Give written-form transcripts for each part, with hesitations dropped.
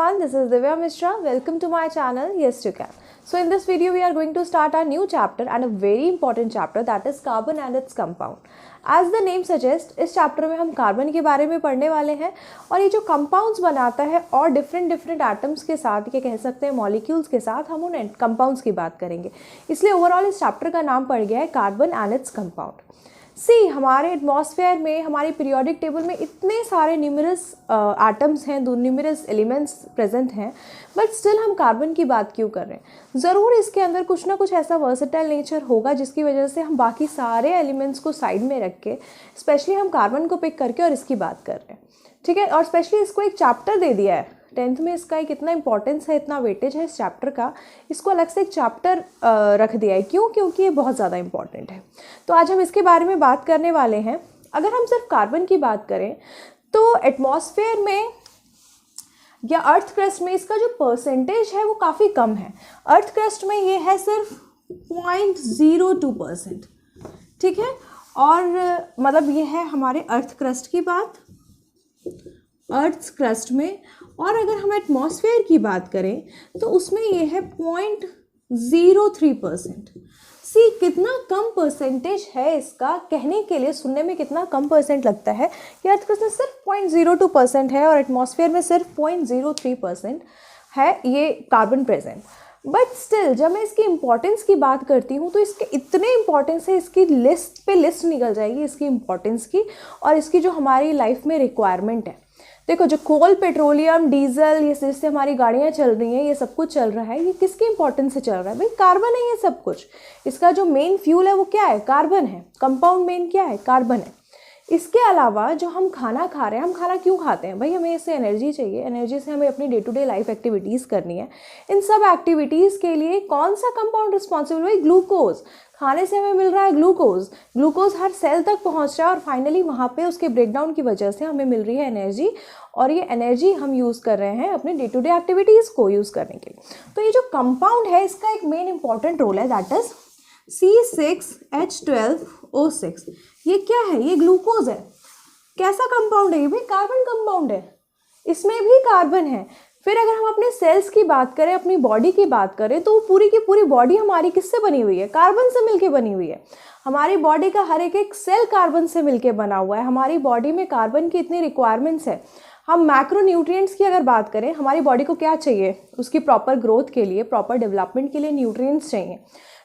everyone, this is Divya Mishra. Welcome to my channel Yes You Can. So in this video we are going to start our new chapter and a very important chapter, that is carbon and its compound. As the name suggests, इस chapter में हम carbon के बारे में पढ़ने वाले हैं और ये जो कंपाउंड्स बनाता है और डिफरेंट एटम्स के साथ, ये कह सकते हैं मॉलिक्यूल्स के साथ, हम उन कंपाउंड्स की बात करेंगे. इसलिए ओवरऑल इस चैप्टर का नाम पड़ गया है कार्बन एंड इट्स कंपाउंड. सी, हमारे एटमॉस्फेयर में, हमारी पीरियोडिक टेबल में इतने सारे न्यूमरस एटम्स हैं, न्यूमरस एलिमेंट्स प्रेजेंट हैं, बट स्टिल हम कार्बन की बात क्यों कर रहे हैं? ज़रूर इसके अंदर कुछ ना कुछ ऐसा वर्सेटाइल नेचर होगा जिसकी वजह से हम बाकी सारे एलिमेंट्स को साइड में रख के स्पेशली हम कार्बन को पिक करके और इसकी बात कर रहे हैं. ठीक है, और स्पेशली इसको एक चैप्टर दे दिया है 10th में. इसका एक इतना इंपॉर्टेंस है, इतना वेटेज है इस चैप्टर का, इसको अलग से एक चैप्टर रख दिया है. क्यों? क्योंकि ये बहुत ज़्यादा इंपॉर्टेंट है. तो आज हम इसके बारे में बात करने वाले हैं. अगर हम सिर्फ कार्बन की बात करें तो एटमॉस्फेयर में या अर्थ क्रस्ट में इसका जो परसेंटेज है वो काफ़ी कम है. अर्थ क्रस्ट में ये है सिर्फ 0.02%. ठीक है, और मतलब ये है हमारे अर्थ क्रस्ट की बात, अर्थ क्रस्ट में. और अगर हम एटमॉस्फेयर की बात करें तो उसमें ये है 0.03%. सी, कितना कम परसेंटेज है इसका. कहने के लिए, सुनने में कितना कम परसेंट लगता है कि अर्थ क्रस्ट में सिर्फ 0.02% है और एटमॉस्फेयर में सिर्फ 0.03% है ये कार्बन प्रेजेंट. बट स्टिल जब मैं इसकी इंपॉर्टेंस की बात करती हूँ तो इसके इतने इंपॉर्टेंस है, इसकी लिस्ट पे लिस्ट निकल जाएगी इसकी इंपॉर्टेंस की और इसकी जो हमारी लाइफ में रिक्वायरमेंट है. देखो, जो कोल, पेट्रोलियम, डीजल, ये जिससे हमारी गाड़ियाँ चल रही हैं, ये सब कुछ चल रहा है, ये किसके इंपॉर्टेंस से चल रहा है? भाई कार्बन है ये सब कुछ. इसका जो मेन फ्यूल है वो क्या है? कार्बन है. कंपाउंड मेन क्या है? कार्बन है. इसके अलावा जो हम खाना खा रहे हैं, हम खाना क्यों खाते हैं? भाई हमें इससे एनर्जी चाहिए, एनर्जी से हमें अपनी day to day life activities करनी है. इन सब एक्टिविटीज़ के लिए कौन सा कंपाउंड रिस्पॉन्सिबल? भाई ग्लूकोज. खाने से हमें मिल रहा है ग्लूकोज. ग्लूकोज हर सेल तक पहुंच रहा है और फाइनली वहाँ पे उसके ब्रेकडाउन की वजह से हमें मिल रही है एनर्जी, और ये एनर्जी हम यूज़ कर रहे हैं अपने डे टू डे एक्टिविटीज़ को यूज़ करने के लिए. तो ये जो कंपाउंड है इसका एक मेन इंपॉर्टेंट रोल है, दैट इज C6H12O6. ये क्या है? ये ग्लूकोज है. कैसा कंपाउंड है ये? भाई कार्बन कंपाउंड है, इसमें भी कार्बन है. फिर अगर हम अपने सेल्स की बात करें, अपनी बॉडी की बात करें, तो पूरी की पूरी बॉडी हमारी किससे बनी हुई है? कार्बन से मिलके बनी हुई है. हमारी बॉडी का हर एक सेल कार्बन से मिलके बना हुआ है. हमारी बॉडी में कार्बन की इतनी रिक्वायरमेंट्स है. हम मैक्रो न्यूट्रिएंट्स की अगर बात करें, हमारी बॉडी को क्या चाहिए? उसकी प्रॉपर ग्रोथ के लिए, प्रॉपर डेवलपमेंट के लिए न्यूट्रिएंट्स चाहिए.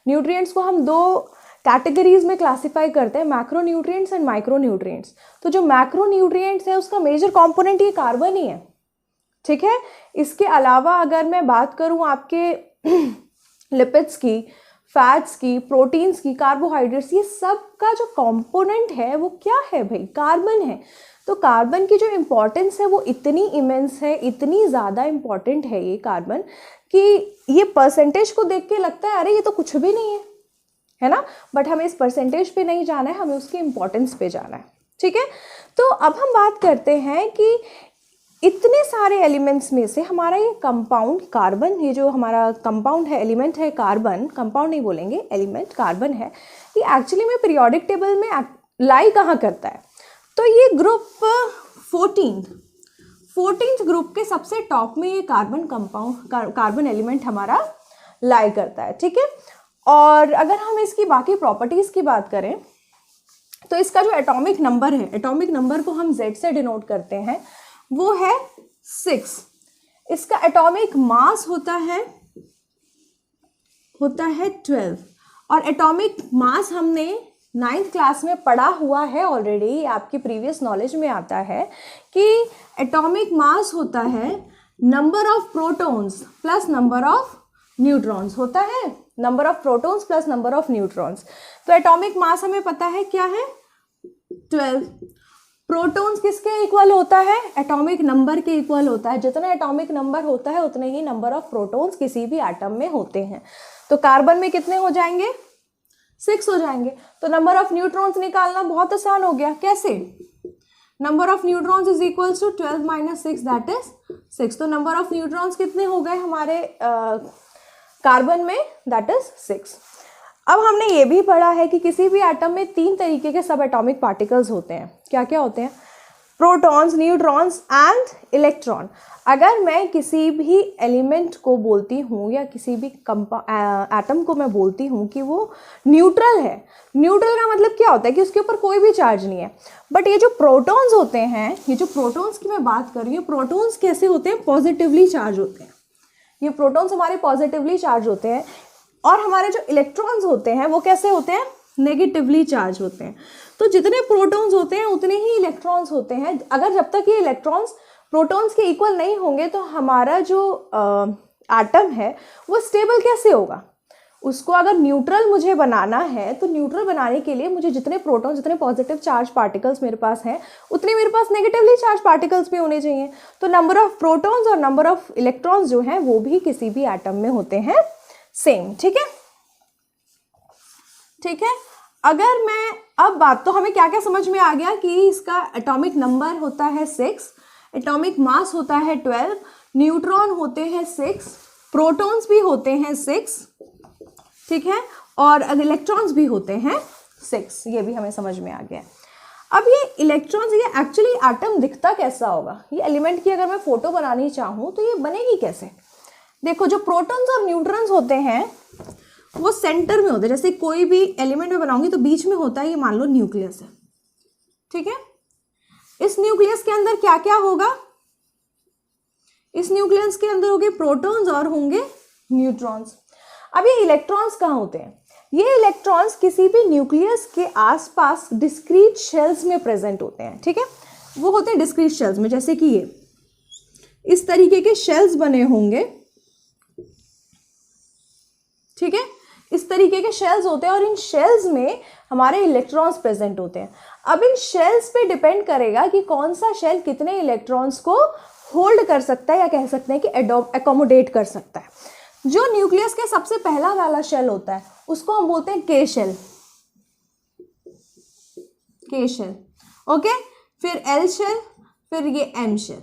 न्यूट्रिएंट्स को हम दो कैटेगरीज में क्लासीफाई करते हैं, macro nutrients and micro nutrients. तो जो मैक्रो न्यूट्रिएंट्स है उसका मेजर कंपोनेंट ये कार्बन ही है. ठीक है, इसके अलावा अगर मैं बात करूं आपके लिपिड्स की, फैट्स की, प्रोटीन्स की, कार्बोहाइड्रेट्स, ये सब का जो कंपोनेंट है वो क्या है? भाई कार्बन है. तो कार्बन की जो इम्पोर्टेंस है वो इतनी इमेंस है, इतनी ज़्यादा इम्पॉर्टेंट है ये कार्बन, कि ये परसेंटेज को देख के लगता है अरे ये तो कुछ भी नहीं है ना. बट हमें इस परसेंटेज पे नहीं जाना है, हमें उसकी इम्पोर्टेंस पे जाना है. ठीक है, तो अब हम बात करते हैं कि इतने सारे एलिमेंट्स में से हमारा ये कंपाउंड कार्बन, ये जो हमारा कंपाउंड है, एलिमेंट है कार्बन, कंपाउंड नहीं बोलेंगे, एलिमेंट कार्बन है, ये एक्चुअली में पीरियोडिक टेबल में लाई कहाँ करता है? तो ये ग्रुप 14th ग्रुप के सबसे टॉप में ये कार्बन कंपाउंड, कार्बन एलिमेंट हमारा लाई करता है. ठीक है, और अगर हम इसकी बाकी प्रॉपर्टीज़ की बात करें तो इसका जो एटॉमिक नंबर है, एटॉमिक नंबर को हम Z से डिनोट करते हैं, वो है 6. इसका एटॉमिक मास होता है 12. और एटॉमिक मास हमने 9th क्लास में पढ़ा हुआ है ऑलरेडी, आपकी प्रीवियस नॉलेज में आता है कि एटॉमिक मास होता है number of protons plus number of neutrons. होता है number of protons plus number of neutrons. तो एटॉमिक मास हमें पता है क्या है? 12. प्रोटॉन्स किसके इक्वल होता है? एटॉमिक नंबर के इक्वल होता है. जितना एटॉमिक नंबर होता है उतने ही नंबर ऑफ प्रोटॉन्स किसी भी एटम में होते हैं. तो कार्बन में कितने हो जाएंगे? 6 हो जाएंगे. तो नंबर ऑफ न्यूट्रॉन्स निकालना बहुत आसान हो गया. कैसे? Number of neutrons is equals to 12 minus 6, that is 6. तो नंबर ऑफ न्यूट्रॉन्स कितने हो गए हमारे कार्बन में? That is 6. अब हमने ये भी पढ़ा है कि किसी भी एटम में 3 तरीके के सब एटॉमिक पार्टिकल्स होते हैं. क्या क्या होते हैं? Protons, neutrons and electron. अगर मैं किसी भी एलिमेंट को बोलती हूँ या किसी भी एटम को मैं बोलती हूँ कि वो न्यूट्रल है, न्यूट्रल का मतलब क्या होता है कि उसके ऊपर कोई भी चार्ज नहीं है। बट ये जो प्रोटॉन्स होते हैं, ये जो प्रोटॉन्स की मैं बात कर रही हूँ, प्रोटॉन्स कैसे होते हैं? पॉजिटिवली चार्ज होते हैं। ये प्रोटॉन्स हमारे पॉजिटिवली चार्ज होते हैं, और हमारे जो इलेक्ट्रॉन्स होते हैं वो कैसे होते हैं? नेगेटिवली चार्ज होते हैं। तो जितने प्रोटॉन्स होते हैं उतने ही इलेक्ट्रॉन्स होते हैं। अगर जब तक ये इलेक्ट्रॉन्स प्रोटॉन्स के इक्वल नहीं होंगे तो हमारा जो एटम है वो स्टेबल कैसे होगा? उसको अगर न्यूट्रल मुझे बनाना है तो न्यूट्रल बनाने के लिए मुझे जितने प्रोटॉन, जितने पॉजिटिव चार्ज पार्टिकल्स मेरे पास हैं उतने मेरे पास नेगेटिवली चार्ज पार्टिकल्स भी होने चाहिए। तो नंबर ऑफ प्रोटॉन्स और नंबर ऑफ इलेक्ट्रॉन्स जो हैं वो भी किसी भी एटम में होते हैं सेम। ठीक है, ठीक है। अगर मैं अब बात, तो हमें क्या क्या समझ में आ गया कि इसका एटॉमिक नंबर होता है 6, एटॉमिक मास होता है 12, न्यूट्रॉन होते हैं 6, प्रोटॉन्स भी होते हैं 6, ठीक है, और इलेक्ट्रॉन्स भी होते हैं 6। ये भी हमें समझ में आ गया। अब ये इलेक्ट्रॉन्स, ये एक्चुअली एटम दिखता कैसा होगा? ये एलिमेंट की अगर मैं फोटो बनानी चाहूँ तो ये बनेगी कैसे? देखो, जो प्रोटॉन्स और न्यूट्रॉन्स होते हैं वो सेंटर में होते हैं। जैसे कोई भी एलिमेंट में बनाऊंगी तो बीच में होता है, ये मान लो न्यूक्लियस है, ठीक है। इस न्यूक्लियस के अंदर क्या क्या होगा? इस न्यूक्लियस के अंदर होंगे प्रोटॉन्स और होंगे न्यूट्रॉन्स। अब ये इलेक्ट्रॉन्स कहाँ होते हैं? ये इलेक्ट्रॉन्स किसी भी न्यूक्लियस के आसपास डिस्क्रीट शेल्स में प्रेजेंट होते हैं, ठीक है। वो होते हैं डिस्क्रीट शेल्स में, जैसे कि ये इस तरीके के शेल्स बने होंगे, ठीक है। इस तरीके के शेल्स होते हैं और इन शेल्स में हमारे इलेक्ट्रॉन्स प्रेजेंट होते हैं। अब इन शेल्स पे डिपेंड करेगा कि कौन सा शेल कितने इलेक्ट्रॉन्स को होल्ड कर सकता है, या कह सकते हैं कि एकोमोडेट कर सकता है। जो न्यूक्लियस के सबसे पहला वाला शेल होता है उसको हम बोलते हैं के शेल, के शेल, ओके। फिर एल शेल, फिर ये एम शेल,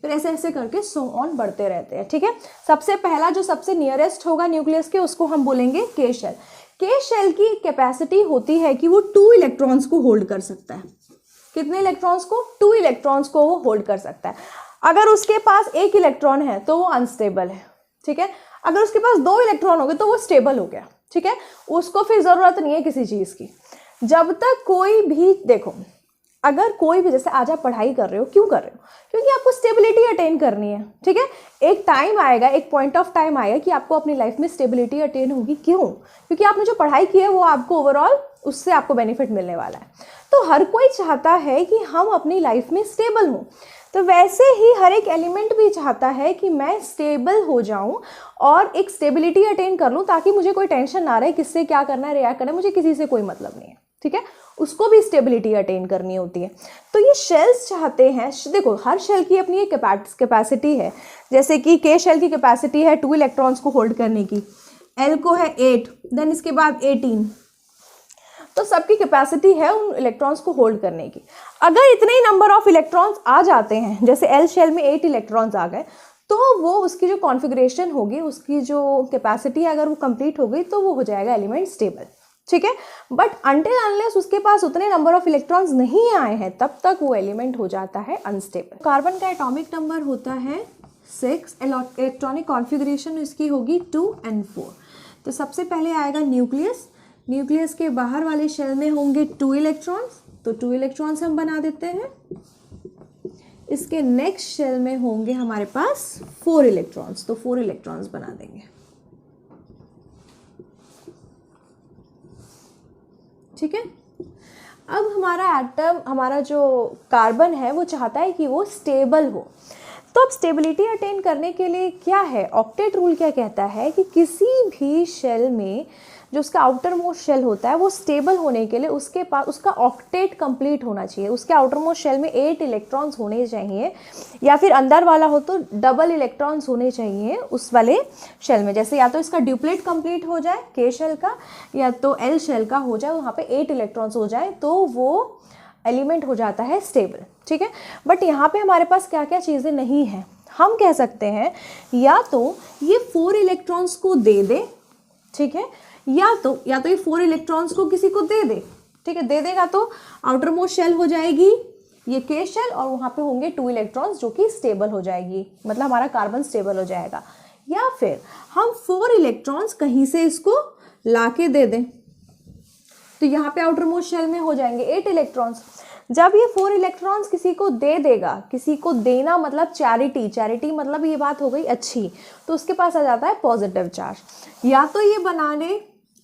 फिर ऐसे ऐसे करके सो ऑन बढ़ते रहते हैं, ठीक है। सबसे पहला जो सबसे नियरेस्ट होगा न्यूक्लियस के उसको हम बोलेंगे के शेल। के शेल की कैपेसिटी होती है कि वो 2 इलेक्ट्रॉन्स को होल्ड कर सकता है। कितने इलेक्ट्रॉन्स को? 2 इलेक्ट्रॉन्स को वो होल्ड कर सकता है। अगर उसके पास 1 इलेक्ट्रॉन है तो वो अनस्टेबल है, ठीक है। अगर उसके पास 2 इलेक्ट्रॉन हो गए तो वो स्टेबल हो गया, ठीक है। उसको फिर ज़रूरत नहीं है किसी चीज़ की। जब तक कोई भी, देखो, अगर कोई भी, जैसे आज आप पढ़ाई कर रहे हो, क्यों कर रहे हो? क्योंकि आपको स्टेबिलिटी अटेन करनी है, ठीक है। एक टाइम आएगा, एक पॉइंट ऑफ टाइम आएगा कि आपको अपनी लाइफ में स्टेबिलिटी अटेन होगी। क्यों? क्योंकि आपने जो पढ़ाई की है वो आपको ओवरऑल उससे आपको बेनिफिट मिलने वाला है। तो हर कोई चाहता है कि हम अपनी लाइफ में स्टेबल हों। तो वैसे ही हर एक एलिमेंट भी चाहता है कि मैं स्टेबल हो जाऊं और एक स्टेबिलिटी अटेन कर लूं, ताकि मुझे कोई टेंशन ना रहे किससे क्या करना है, रिएक्ट करना है, मुझे किसी से कोई मतलब नहीं है, ठीक है। उसको भी स्टेबिलिटी अटेन करनी होती है। तो ये शेल्स चाहते हैं, देखो हर शेल की अपनी एक कैपेसिटी है। जैसे कि के शेल की कैपेसिटी है 2 इलेक्ट्रॉन्स को होल्ड करने की, एल को है 8, देन इसके बाद 18। तो सबकी कैपेसिटी है उन इलेक्ट्रॉन्स को होल्ड करने की। अगर इतने ही नंबर ऑफ इलेक्ट्रॉन्स आ जाते हैं, जैसे एल शेल में 8 इलेक्ट्रॉन्स आ गए, तो वो उसकी जो कॉन्फ़िगरेशन होगी, उसकी जो कैपेसिटी अगर वो कंप्लीट हो गई तो वो हो जाएगा एलिमेंट स्टेबल, ठीक है। बट अनटिल अनलेस उसके पास उतने नंबर ऑफ इलेक्ट्रॉन्स नहीं आए हैं तब तक वो एलिमेंट हो जाता है अनस्टेबल। कार्बन का एटॉमिक नंबर होता है 6, इलेक्ट्रॉनिक कॉन्फ़िगरेशन इसकी होगी 2 and 4। तो सबसे पहले आएगा न्यूक्लियस। न्यूक्लियस के बाहर वाले शेल में होंगे 2 इलेक्ट्रॉन्स, तो 2 इलेक्ट्रॉन्स हम बना देते हैं। इसके नेक्स्ट शेल में होंगे हमारे पास 4 इलेक्ट्रॉन्स, तो 4 इलेक्ट्रॉन्स बना देंगे, ठीक है। अब हमारा एटम, हमारा जो कार्बन है वो चाहता है कि वो स्टेबल हो। तो अब स्टेबिलिटी अटेन करने के लिए क्या है, ऑक्टेट रूल क्या कहता है कि किसी भी शेल में जो उसका आउटर मोस्ट शेल होता है वो स्टेबल होने के लिए उसके पास उसका ऑक्टेट कंप्लीट होना चाहिए। उसके आउटर मोस्ट शेल में 8 इलेक्ट्रॉन्स होने चाहिए, या फिर अंदर वाला हो तो डबल इलेक्ट्रॉन्स होने चाहिए उस वाले शेल में। जैसे या तो इसका ड्यूप्लेट कंप्लीट हो जाए के शेल का, या तो एल शेल का हो जाए, वहाँ पे 8 इलेक्ट्रॉन्स हो जाए, तो वो एलिमेंट हो जाता है स्टेबल, ठीक है। बट यहाँ पे हमारे पास क्या क्या चीज़ें नहीं हैं। हम कह सकते हैं या तो ये 4 इलेक्ट्रॉन्स को दे दे, ठीक है, या तो ये 4 इलेक्ट्रॉन्स को किसी को दे दे, ठीक है। दे देगा तो आउटर मोस्ट शेल हो जाएगी ये K शेल और वहाँ पे होंगे 2 इलेक्ट्रॉन्स जो कि स्टेबल हो जाएगी, मतलब हमारा कार्बन स्टेबल हो जाएगा। या फिर हम 4 इलेक्ट्रॉन्स कहीं से इसको ला के दे दें, तो यहाँ पे आउटर मोस्ट शेल में हो जाएंगे 8 इलेक्ट्रॉन्स। जब ये 4 इलेक्ट्रॉन्स किसी को दे देगा, किसी को देना मतलब चैरिटी, चैरिटी मतलब ये बात हो गई अच्छी, तो उसके पास आ जाता है पॉजिटिव चार्ज। या तो ये बना ले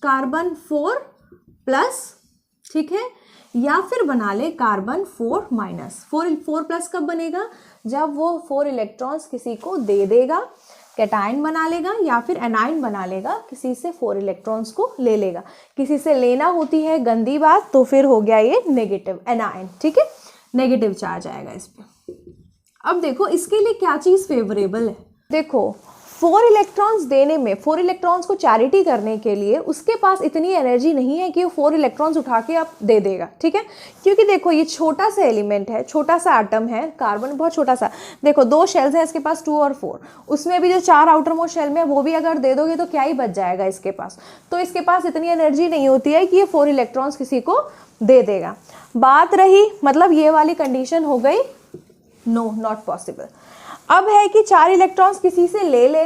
कार्बन 4+, ठीक है, या फिर बना ले कार्बन 4-। 4+ कब बनेगा? जब वो 4 इलेक्ट्रॉन्स किसी को दे देगा, कैटायन बना लेगा या फिर एनायन बना लेगा, किसी से 4 इलेक्ट्रॉन्स को ले लेगा। किसी से लेना होती है गंदी बात, तो फिर हो गया ये नेगेटिव एनायन, ठीक है, नेगेटिव चार्ज आएगा इस पे। अब देखो इसके लिए क्या चीज़ फेवरेबल है। देखो 4 इलेक्ट्रॉन्स देने में, 4 इलेक्ट्रॉन्स को चैरिटी करने के लिए उसके पास इतनी एनर्जी नहीं है कि वो 4 इलेक्ट्रॉन्स उठा के आप दे देगा, ठीक है, क्योंकि देखो ये छोटा सा एलिमेंट है, छोटा सा एटम है, कार्बन बहुत छोटा सा। देखो 2 शेल्स हैं इसके पास, 2 और 4, उसमें भी जो 4 आउटर मोस्ट शेल में वो भी अगर दे दोगे तो क्या ही बच जाएगा इसके पास। तो इसके पास इतनी एनर्जी नहीं होती है कि ये 4 इलेक्ट्रॉन्स किसी को दे देगा। बात रही, मतलब ये वाली कंडीशन हो गई नो, नॉट पॉसिबल। अब है कि 4 इलेक्ट्रॉन्स किसी से ले ले,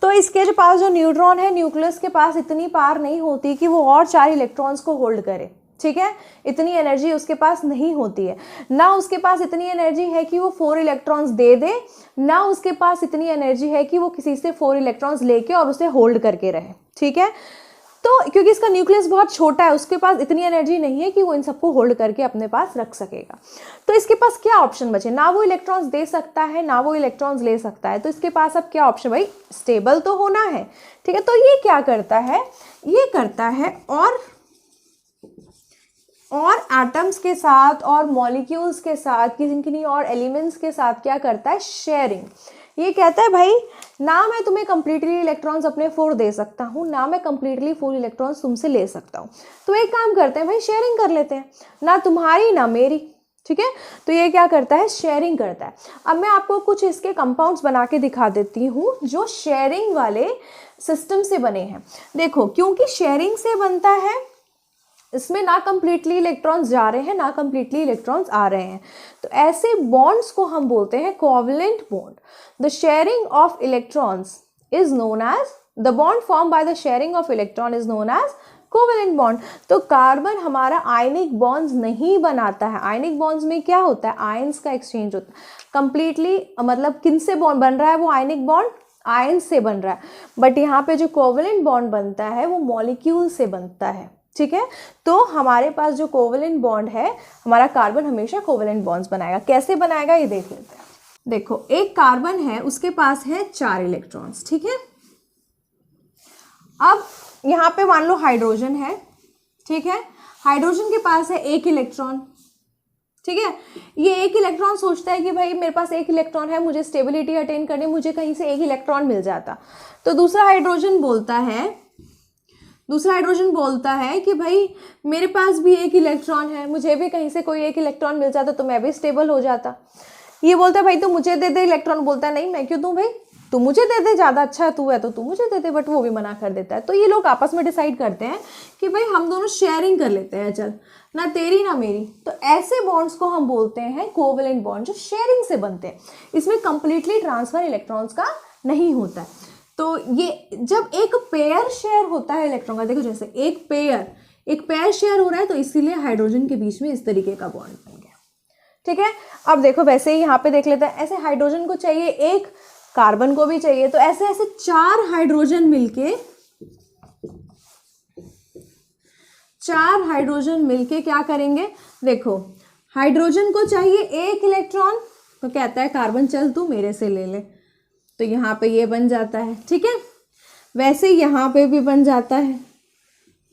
तो इसके जो पास जो न्यूट्रॉन है, न्यूक्लियस के पास इतनी पावर नहीं होती कि वो और 4 इलेक्ट्रॉन्स को होल्ड करे, ठीक है, इतनी एनर्जी उसके पास नहीं होती है। ना उसके पास इतनी एनर्जी है कि वो 4 इलेक्ट्रॉन्स दे दे, ना उसके पास इतनी एनर्जी है कि वो किसी से 4 इलेक्ट्रॉन्स लेके और उसे होल्ड करके रहे, ठीक है। तो क्योंकि इसका न्यूक्लियस बहुत छोटा है, उसके पास इतनी एनर्जी नहीं है कि वो इन सबको होल्ड करके अपने पास रख सकेगा। तो इसके पास क्या ऑप्शन बचे? ना वो इलेक्ट्रॉन्स दे सकता है, ना वो इलेक्ट्रॉन्स ले सकता है। तो इसके पास अब क्या ऑप्शन? भाई स्टेबल तो होना है, ठीक है। तो ये क्या करता है? ये करता है और एटम्स के साथ और मॉलिक्यूल्स के साथ, किन्हीं और एलिमेंट्स के साथ क्या करता है? शेयरिंग। ये कहता है भाई ना मैं तुम्हें कंप्लीटली इलेक्ट्रॉन्स अपने 4 दे सकता हूँ, ना मैं कंप्लीटली 4 इलेक्ट्रॉन्स तुमसे ले सकता हूँ। तो एक काम करते हैं भाई, शेयरिंग कर लेते हैं, ना तुम्हारी ना मेरी, ठीक है। तो ये क्या करता है? शेयरिंग करता है। अब मैं आपको कुछ इसके कंपाउंड्स बना के दिखा देती हूँ जो शेयरिंग वाले सिस्टम से बने हैं। देखो क्योंकि शेयरिंग से बनता है, इसमें ना कंप्लीटली इलेक्ट्रॉन्स जा रहे हैं ना कंप्लीटली इलेक्ट्रॉन्स आ रहे हैं, तो ऐसे बॉन्ड्स को हम बोलते हैं covalent bond. The sharing of electrons is known as, the bond form by the sharing of electron is known as covalent bond. तो कार्बन हमारा आयनिक बॉन्ड्स नहीं बनाता है। आयनिक बॉन्ड्स में क्या होता है? आयंस का एक्सचेंज होता है। कंप्लीटली मतलब किन से बॉन्ड बन रहा है वो आयनिक बॉन्ड? आयंस से बन रहा है। बट यहाँ पे जो कोवैलेंट बॉन्ड बनता है वो मॉलिक्यूल से बनता है, ठीक है। तो हमारे पास जो कोवैलेंट बॉन्ड है, हमारा कार्बन हमेशा कोवैलेंट बॉन्ड्स बनाएगा। कैसे बनाएगा ये देख लेते हैं। देखो एक कार्बन है, उसके पास है 4 इलेक्ट्रॉन्स, ठीक है। अब यहाँ पे मान लो हाइड्रोजन है, ठीक है। हाइड्रोजन के पास है 1 इलेक्ट्रॉन, ठीक है। ये 1 इलेक्ट्रॉन सोचता है कि भाई मेरे पास 1 इलेक्ट्रॉन है, मुझे स्टेबिलिटी अटेन करनी, मुझे कहीं से 1 इलेक्ट्रॉन मिल जाता। तो दूसरा हाइड्रोजन बोलता है कि भाई मेरे पास भी 1 इलेक्ट्रॉन है, मुझे भी कहीं से कोई 1 इलेक्ट्रॉन मिल जाता तो मैं भी स्टेबल हो जाता। ये बोलता है भाई तू मुझे दे दे इलेक्ट्रॉन, बोलता है नहीं मैं क्यों दूं भाई, तू मुझे दे दे, ज़्यादा अच्छा तू है तो तू मुझे दे दे, बट वो भी मना कर देता है। तो ये लोग आपस में डिसाइड करते हैं कि भाई हम दोनों शेयरिंग कर लेते हैं, चल ना तेरी ना मेरी। तो ऐसे बॉन्ड्स को हम बोलते हैं कोवैलेंट बॉन्ड, जो शेयरिंग से बनते हैं। इसमें कंप्लीटली ट्रांसफर इलेक्ट्रॉन्स का नहीं होता है। तो ये जब एक पेयर शेयर होता है इलेक्ट्रॉन का, देखो जैसे एक पेयर शेयर हो रहा है, तो इसीलिए हाइड्रोजन के बीच में इस तरीके का बॉन्ड बन गया, ठीक है। अब देखो वैसे ही यहाँ पे देख लेते हैं, ऐसे हाइड्रोजन को चाहिए 1, कार्बन को भी चाहिए, तो ऐसे ऐसे 4 हाइड्रोजन मिलके क्या करेंगे? देखो हाइड्रोजन को चाहिए 1 इलेक्ट्रॉन, तो कहता है कार्बन चल तू मेरे से ले ले, तो यहाँ पे ये बन जाता है, ठीक है। वैसे यहाँ पे भी बन जाता है,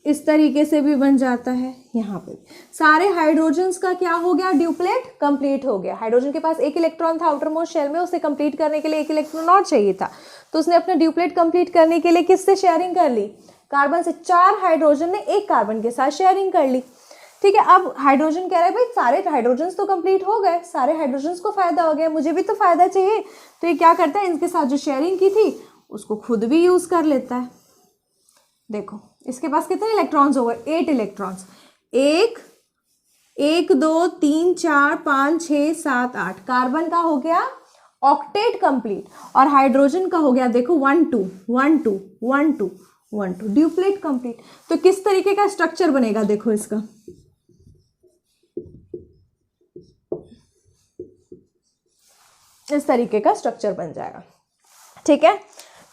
इस तरीके से भी बन जाता है, यहाँ पे सारे हाइड्रोजन्स का क्या हो गया? ड्यूप्लेट कंप्लीट हो गया। हाइड्रोजन के पास 1 इलेक्ट्रॉन था आउटर मोस्ट शेल में, उसे कंप्लीट करने के लिए 1 इलेक्ट्रॉन और चाहिए था, तो उसने अपना ड्यूप्लेट कंप्लीट करने के लिए किससे शेयरिंग कर ली? कार्बन से। 4 हाइड्रोजन ने 1 कार्बन के साथ शेयरिंग कर ली, ठीक है। अब हाइड्रोजन कह रहा है भाई सारे हाइड्रोजन्स तो कंप्लीट हो गए, सारे हाइड्रोजन्स को फायदा हो गया, मुझे भी तो फायदा चाहिए। तो ये क्या करता है? इनके साथ जो शेयरिंग की थी उसको खुद भी यूज कर लेता है। देखो इसके पास कितने इलेक्ट्रॉन्स हो गए? 8 इलेक्ट्रॉन्स। 1 1 2 3 4 5 6 7 8, कार्बन का हो गया ऑक्टेट कंप्लीट, और हाइड्रोजन का हो गया देखो 1 2 1 2 1 2 1 2, ड्यूप्लेट कंप्लीट। तो किस तरीके का स्ट्रक्चर बनेगा देखो इसका, इस तरीके का स्ट्रक्चर बन जाएगा। ठीक है,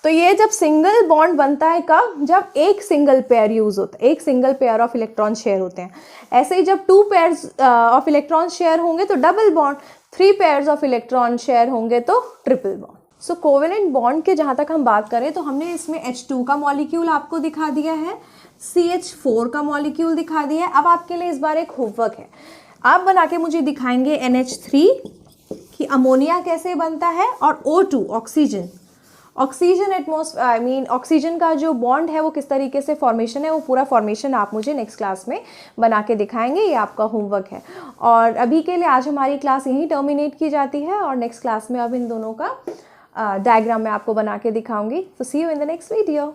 तो ये जब सिंगल बॉन्ड बनता है कब, जब एक सिंगल पेयर यूज होता है, एक single pair of electron share होते हैं। ऐसे ही जब 2 पेयर्स ऑफ इलेक्ट्रॉन शेयर होंगे तो double bond, 3 pairs of electron share होंगे तो ट्रिपल बॉन्ड। सो कोवेलेंट बॉन्ड के जहाँ तक हम बात करें तो हमने इसमें H2 का मॉलिक्यूल आपको दिखा दिया है, CH4 का मॉलिक्यूल दिखा दिया है। अब आपके लिए इस बार एक होमवर्क है, आप बना के मुझे दिखाएंगे NH3 कि अमोनिया कैसे बनता है, और O2 oxygen, oxygen atmosphere oxygen का जो बॉन्ड है वो किस तरीके से फॉर्मेशन है, वो पूरा फॉर्मेशन आप मुझे नेक्स्ट क्लास में बना के दिखाएंगे। ये आपका होमवर्क है। और अभी के लिए आज हमारी क्लास यहीं टर्मिनेट की जाती है, और नेक्स्ट क्लास में अब इन दोनों का डायग्राम मैं आपको बना के दिखाऊंगी। So see you in the next video.